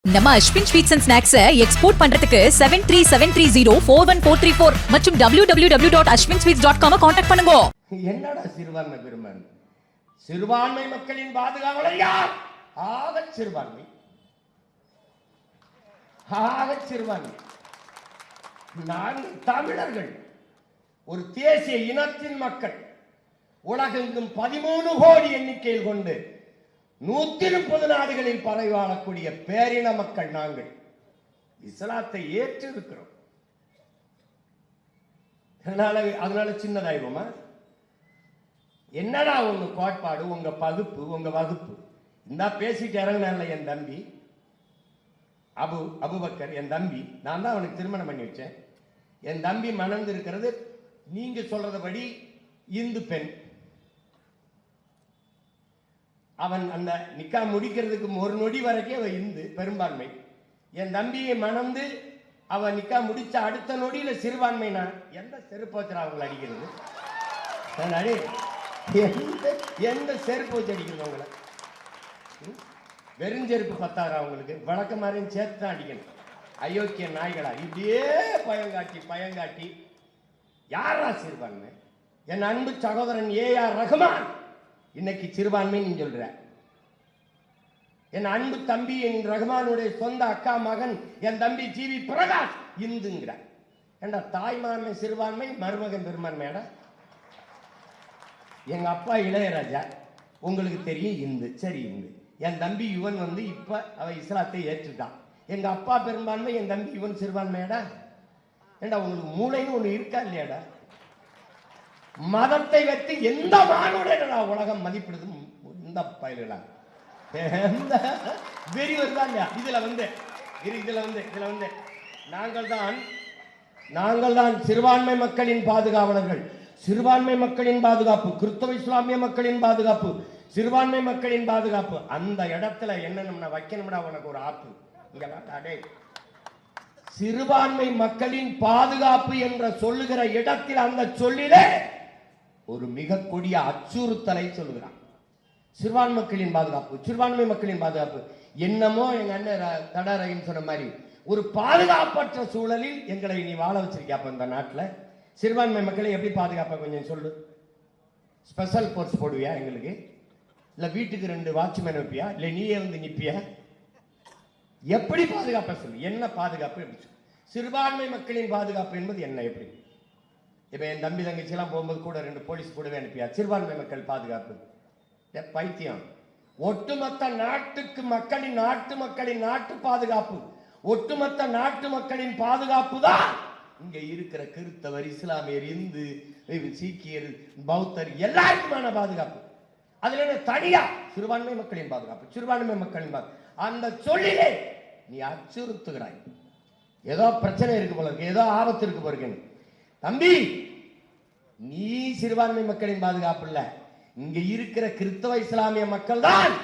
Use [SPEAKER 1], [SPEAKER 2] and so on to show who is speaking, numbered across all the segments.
[SPEAKER 1] நம்ம Ashwin sweets and snacks export பண்றதுக்கு 7373041434 மற்றும் www.ashwinsweets.com கான்டாக்ட் பண்ணுங்க.
[SPEAKER 2] என்னடா சிறுபான்மை பெரும்பான்மை? சிறுபான்மை மக்களின் பாதுகாவலர் யார்? ஆகச் சிறுபான்மை. நாங்கள் தமிழர்கள் ஒரு தேசிய இனத்தின் மக்கள். உலகெங்கும் 13 கோடி எண்ணிக்கையில் கொண்டு 130 நாடுகளில் பரவி வாழக்கூடிய பேரின மக்கள் நாங்கள். இஸ்லாத்தை ஏற்றிருக்கிறோம். அதனால சின்னதாயிடுவோமா? என்னடா உங்க கோட்பாடு, உங்க பகுப்பு, உங்க வகுப்பு? இந்த பேசிட்டு இறங்கினால என் தம்பி அபுபக்கர், என் தம்பி, நான் தான் அவனுக்கு திருமணம் பண்ணி வச்சேன். என் தம்பி மணந்து இருக்கிறது நீங்க சொல்றதுபடி இந்து பெண். அவன் அந்த நிக்கா முடிக்கிறதுக்கு ஒரு நொடி வரைக்கும் அவன் இந்து பெரும்பான்மை. என் தம்பியை மணந்து அவன் நிக்கா முடிச்ச அடுத்த நொடியில சிறுபான்மைனா எந்த செருப்பு வச்சு அவங்களை அடிக்கிறது? எந்த செருப்பு வச்சு அடிக்கிறது? அவங்கள வெறுஞ்செருப்பு பத்தாறு அவங்களுக்கு வழக்க மாதிரியும் சேர்த்து தான் அடிக்கணும். அயோக்கிய நாய்களா இப்படியே பயங்காட்டி யாரா சிறுபான்மை? என் அன்பு சகோதரன் AR ரஹ்மான் இன்னைக்கு சிறுபான்மை நீ சொல்ற. என் அன்பு தம்பி என் ரஹ்மானுடைய சொந்த அக்கா மகன் என் தம்பி GV பிரகாஷ் இந்துங்கிற. ஏண்டா தாய்மாமை சிறுபான்மை, மருமகன் பெரும்பான்மையாடா? எங்க அப்பா இளையராஜா உங்களுக்கு தெரியும் இந்து, சரி இந்து. என் தம்பி யுவன் இப்ப அவ இஸ்லாத்தை ஏற்றுட்டான். எங்க அப்பா பெரும்பான்மை, என் தம்பி யுவன் சிறுபான்மையாடா? ஏண்டா உங்களுக்கு மூளைன்னு ஒண்ணு இருக்கா இல்லையாடா? மதத்தை வைத்து எந்த மானுட உலகம் மதிப்பிடுது? இந்த பயிலா வெறி வருதா இல்லையா? இதுல வந்து நாங்கள் தான் சிறுபான்மை மக்களின் பாதுகாவலர்கள். சிறுபான்மை மக்களின் பாதுகாப்பு, கிறிஸ்தவ இஸ்லாமிய மக்களின் பாதுகாப்பு, சிறுபான்மை மக்களின் பாதுகாப்பு. அந்த இடத்துல என்ன வைக்கணும்னா உனக்கு ஒரு ஆப்பு இங்க. சிறுபான்மை மக்களின் பாதுகாப்பு என்ற சொல்லுகிற இடத்தில் அந்த சொல்லிலே ஒரு மிக கொடிய அச்சுறுத்தலை சொல்லுகிறான். சிறுபான்மை மக்களின் பாதுகாப்பு, சிறுபான்மை மக்களின் பாதுகாப்பு. என்னமோ எங்க அண்ணன் தடாரகின்னு சொன்ன மாதிரி ஒரு பாதுகாப்பற்ற சூழலில் எங்களை நீ வாழ வச்சிருக்கியாப்ப இந்த நாட்டில். சிறுபான்மை மக்களை எப்படி பாதுகாப்ப கொஞ்சம் சொல்லு. ஸ்பெஷல் போர்ஸ் போடுவியா எங்களுக்கு? இல்ல வீட்டுக்கு 2 வாட்ச்மேன் வைப்பியா? இல்ல நீயே நிப்பியா? எப்படி பாதுகாப்ப சொல்லு. என்ன பாதுகாப்பு எப்படி சொல்லு? சிறுபான்மை மக்களின் பாதுகாப்பு என்பது என்ன? எப்படி? இப்ப என் தம்பி தங்கச்சி எல்லாம் போகும்போது கூட 2 போலீஸ் கூடவே அனுப்பியா? சிறுபான்மை மக்கள் பாதுகாப்பு பைத்தியம். ஒட்டுமொத்த நாட்டு மக்களின் நாட்டு பாதுகாப்பு, ஒட்டுமொத்த நாட்டு மக்களின் பாதுகாப்பு தான் இங்க இருக்கிற கிறிஸ்தவர், இஸ்லாமியர், இந்து, சீக்கியர், பௌத்தர் எல்லாருக்குமான பாதுகாப்பு. அதுல தனியா சிறுபான்மை மக்களின் பாதுகாப்பு, சிறுபான்மை மக்களின் பாதுகாப்பு. அந்த சொல்லிலே நீ அச்சுறுத்துகிறாய். ஏதோ பிரச்சனை இருக்கு போல இருக்கு, ஏதோ ஆபத்து இருக்கு போல இருக்கு. தம்பி, நீ சிறுபான்மை மக்களின் பாதுகாப்பு இல்ல, இங்க இருக்கிற கிறிஸ்தவ இஸ்லாமிய மக்கள் தான்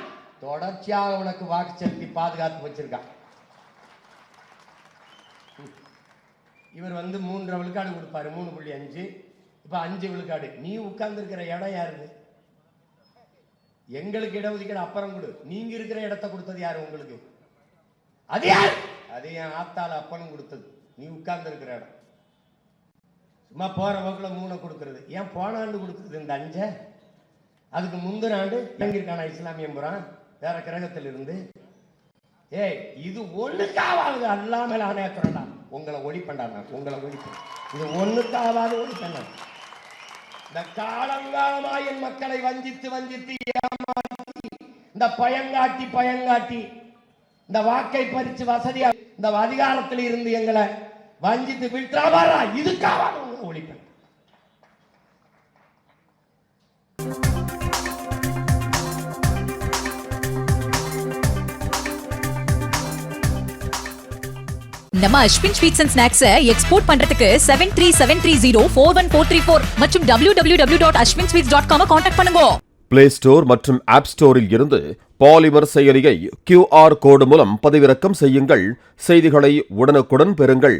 [SPEAKER 2] தொடர்ச்சியாக உனக்கு வாக்கு செலுத்தி பாதுகாத்து வச்சிருக்கான். இவர் 3 விழுக்காடு கொடுப்பாரு, 3.5. இப்ப 5 விழுக்காடு. நீ உட்கார்ந்து இருக்கிற இடம் யாரு? எங்களுக்கு இடஒதுக்கீடு அப்புறம் கொடு. நீங்க இருக்கிற இடத்தை கொடுத்தது யாரு உங்களுக்கு? அது யார்? அது என் ஆத்தால அப்பனும் கொடுத்தது. நீ உட்கார்ந்து இருக்கிற இடம். சும்மா போற வகுல 3 கொடுக்கறது. ஏன் போன ஆண்டு கொடுக்குறது இந்த 5? அதுக்கு முந்தின ஆண்டு எங்கிருக்கான இஸ்லாமியம் புறான் வேற கிரகத்தில் இருந்து. ஏய், இது ஒண்ணுக்காவது அல்லாமல் ஆணையத்துறா உங்களை ஒழிப்பண்டா. உங்களை ஒழிப்பேன். இது ஒண்ணுக்காவது ஒழிப்பேன். இந்த காலங்காலமா என் மக்களை வஞ்சித்து ஏமாற்றி, இந்த பயங்காட்டி இந்த வாக்கை பறிச்சு வசதியா இந்த அதிகாரத்தில் இருந்து எங்களை வஞ்சித்து விட்டாரா? இதுக்காவது உங்களை ஒழிப்பேன்.
[SPEAKER 1] நம்ம Ashwin sweets and snacks export பண்றதுக்கு 7373041434 மற்றும் www.ashwinsweets.com கான்டாக்ட் பண்ணுங்க.
[SPEAKER 3] பிளே ஸ்டோர் மற்றும் ஆப் ஸ்டோரில் இருந்து பாலிமர் செயலியை QR கோடு மூலம் பதிவிறக்கம் செய்யுங்கள். செய்திகளை உடனுக்குடன் பெறுங்கள்.